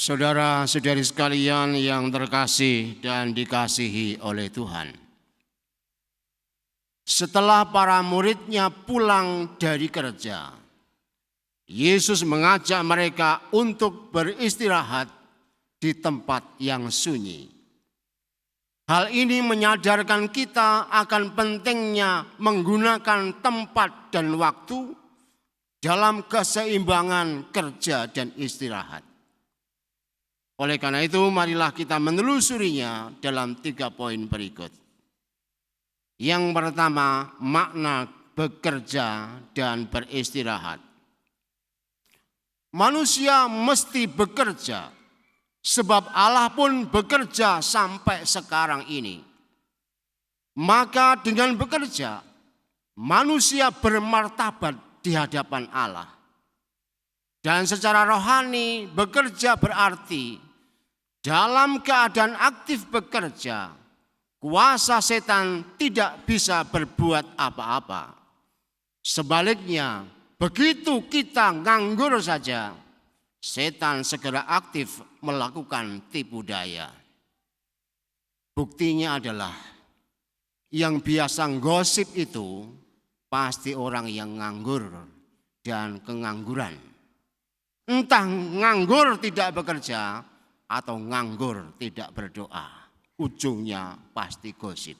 Saudara-saudari sekalian yang terkasih dan dikasihi oleh Tuhan. Setelah para muridnya pulang dari kerja, Yesus mengajak mereka untuk beristirahat di tempat yang sunyi. Hal ini menyadarkan kita akan pentingnya menggunakan tempat dan waktu dalam keseimbangan kerja dan istirahat. Oleh karena itu, marilah kita menelusurinya dalam 3 poin berikut. Yang pertama, makna bekerja dan beristirahat. Manusia mesti bekerja, sebab Allah pun bekerja sampai sekarang ini. Maka dengan bekerja, manusia bermartabat di hadapan Allah. Dan secara rohani, bekerja berarti dalam keadaan aktif bekerja, kuasa setan tidak bisa berbuat apa-apa. Sebaliknya, begitu kita nganggur saja, setan segera aktif melakukan tipu daya. Buktinya adalah yang biasa gosip itu pasti orang yang nganggur dan kengangguran. Entah nganggur tidak bekerja atau nganggur tidak berdoa, ujungnya pasti gosip.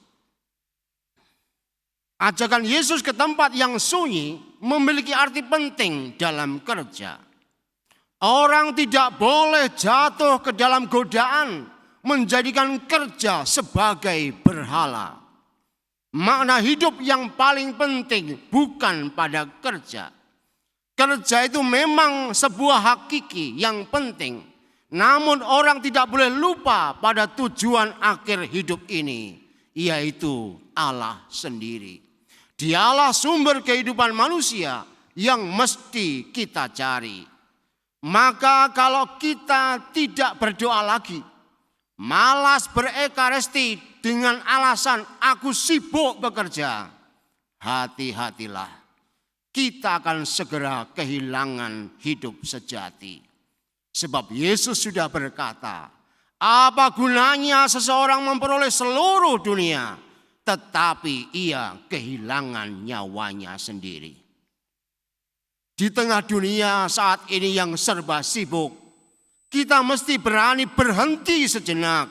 Ajakan Yesus ke tempat yang sunyi memiliki arti penting dalam kerja. Orang tidak boleh jatuh ke dalam godaan menjadikan kerja sebagai berhala. Makna hidup yang paling penting bukan pada kerja. Kerja itu memang sebuah hakiki yang penting. Namun orang tidak boleh lupa pada tujuan akhir hidup ini, yaitu Allah sendiri. Dialah sumber kehidupan manusia yang mesti kita cari. Maka kalau kita tidak berdoa lagi, malas berekaristi dengan alasan aku sibuk bekerja, hati-hatilah, kita akan segera kehilangan hidup sejati. Sebab Yesus sudah berkata, apa gunanya seseorang memperoleh seluruh dunia, tetapi ia kehilangan nyawanya sendiri. Di tengah dunia saat ini yang serba sibuk, kita mesti berani berhenti sejenak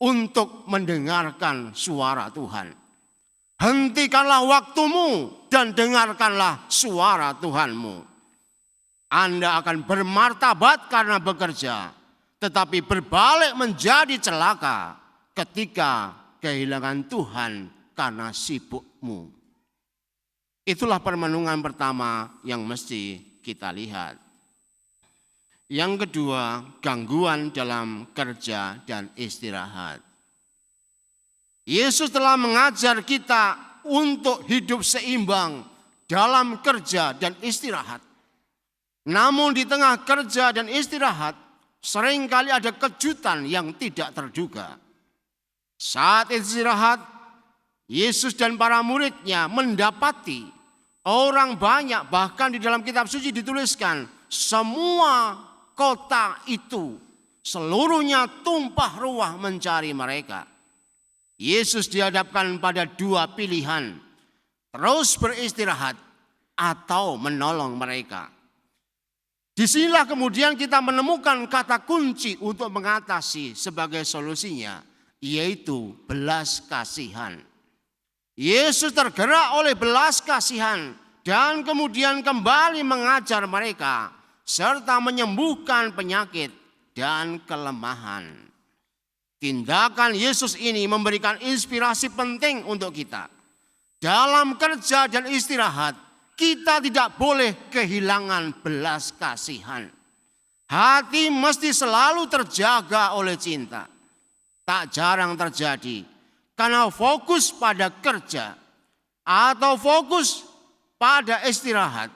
untuk mendengarkan suara Tuhan. Hentikanlah waktumu dan dengarkanlah suara Tuhanmu. Anda akan bermartabat karena bekerja, tetapi berbalik menjadi celaka ketika kehilangan Tuhan karena sibukmu. Itulah permenungan pertama yang mesti kita lihat. Yang kedua, gangguan dalam kerja dan istirahat. Yesus telah mengajar kita untuk hidup seimbang dalam kerja dan istirahat. Namun di tengah kerja dan istirahat, seringkali ada kejutan yang tidak terduga. Saat istirahat, Yesus dan para muridnya mendapati orang banyak, bahkan di dalam kitab suci dituliskan, semua kota itu seluruhnya tumpah ruah mencari mereka. Yesus dihadapkan pada 2 pilihan, terus beristirahat atau menolong mereka. Disinilah kemudian kita menemukan kata kunci untuk mengatasi sebagai solusinya, yaitu belas kasihan. Yesus tergerak oleh belas kasihan dan kemudian kembali mengajar mereka serta menyembuhkan penyakit dan kelemahan. Tindakan Yesus ini memberikan inspirasi penting untuk kita. Dalam kerja dan istirahat, kita tidak boleh kehilangan belas kasihan. Hati mesti selalu terjaga oleh cinta. Tak jarang terjadi karena fokus pada kerja atau fokus pada istirahat,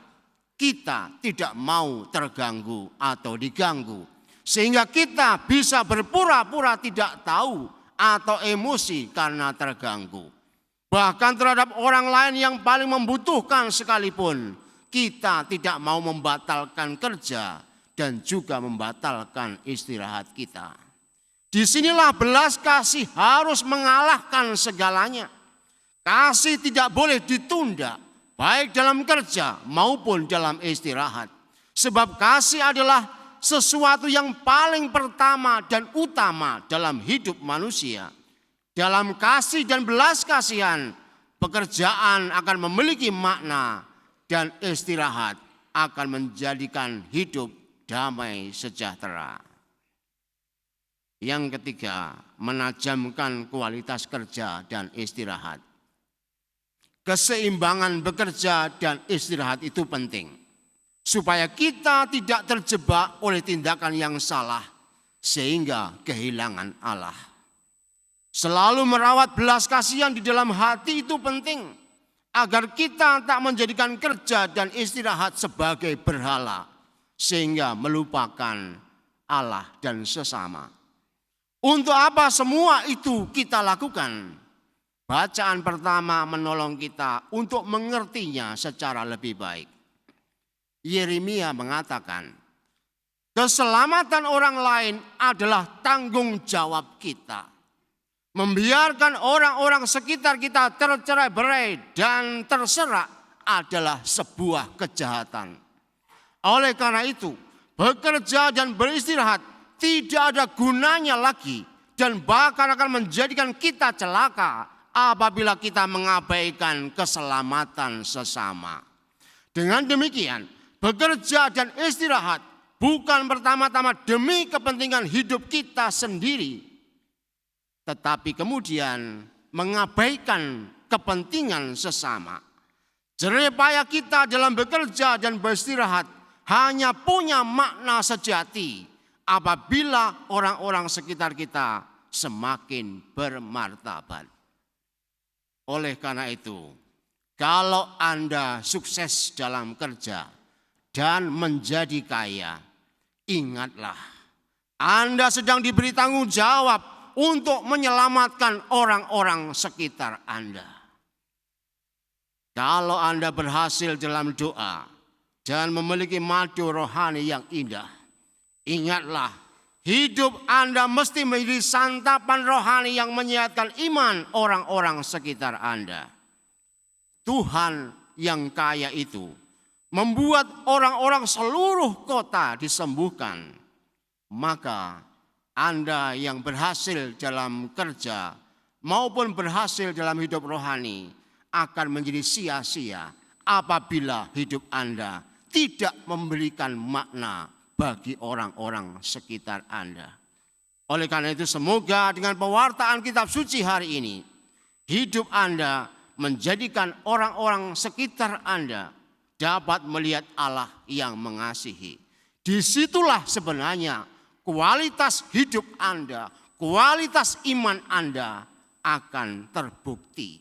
kita tidak mau terganggu atau diganggu. Sehingga kita bisa berpura-pura tidak tahu atau emosi karena terganggu. Bahkan terhadap orang lain yang paling membutuhkan sekalipun, kita tidak mau membatalkan kerja dan juga membatalkan istirahat kita. Disinilah belas kasih harus mengalahkan segalanya. Kasih tidak boleh ditunda, baik dalam kerja maupun dalam istirahat. Sebab kasih adalah sesuatu yang paling pertama dan utama dalam hidup manusia. Dalam kasih dan belas kasihan, pekerjaan akan memiliki makna dan istirahat akan menjadikan hidup damai sejahtera. Yang ketiga, menajamkan kualitas kerja dan istirahat. Keseimbangan bekerja dan istirahat itu penting, supaya kita tidak terjebak oleh tindakan yang salah sehingga kehilangan Allah. Selalu merawat belas kasihan di dalam hati itu penting, agar kita tak menjadikan kerja dan istirahat sebagai berhala, sehingga melupakan Allah dan sesama. Untuk apa semua itu kita lakukan? Bacaan pertama menolong kita untuk mengertinya secara lebih baik. Yeremia mengatakan, keselamatan orang lain adalah tanggung jawab kita. Membiarkan orang-orang sekitar kita tercerai-berai dan terserak adalah sebuah kejahatan. Oleh karena itu, bekerja dan beristirahat tidak ada gunanya lagi dan bahkan akan menjadikan kita celaka apabila kita mengabaikan keselamatan sesama. Dengan demikian, bekerja dan istirahat bukan pertama-tama demi kepentingan hidup kita sendiri, tetapi kemudian mengabaikan kepentingan sesama. Jerih-payah kita dalam bekerja dan beristirahat hanya punya makna sejati apabila orang-orang sekitar kita semakin bermartabat. Oleh karena itu, kalau Anda sukses dalam kerja dan menjadi kaya, ingatlah Anda sedang diberi tanggung jawab untuk menyelamatkan orang-orang sekitar Anda. Kalau Anda berhasil dalam doa dan memiliki madu rohani yang indah, ingatlah hidup Anda mesti menjadi santapan rohani yang menyehatkan iman orang-orang sekitar Anda. Tuhan yang kaya itu membuat orang-orang seluruh kota disembuhkan. Maka Anda yang berhasil dalam kerja maupun berhasil dalam hidup rohani akan menjadi sia-sia apabila hidup Anda tidak memberikan makna bagi orang-orang sekitar Anda. Oleh karena itu, semoga dengan pewartaan kitab suci hari ini, hidup Anda menjadikan orang-orang sekitar Anda dapat melihat Allah yang mengasihi. Disitulah sebenarnya kualitas hidup Anda, kualitas iman Anda akan terbukti.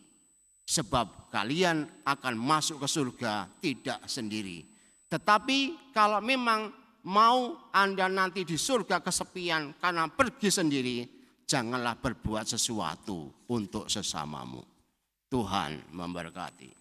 Sebab kalian akan masuk ke surga tidak sendiri. Tetapi kalau memang mau Anda nanti di surga kesepian karena pergi sendiri, janganlah berbuat sesuatu untuk sesamamu. Tuhan memberkati.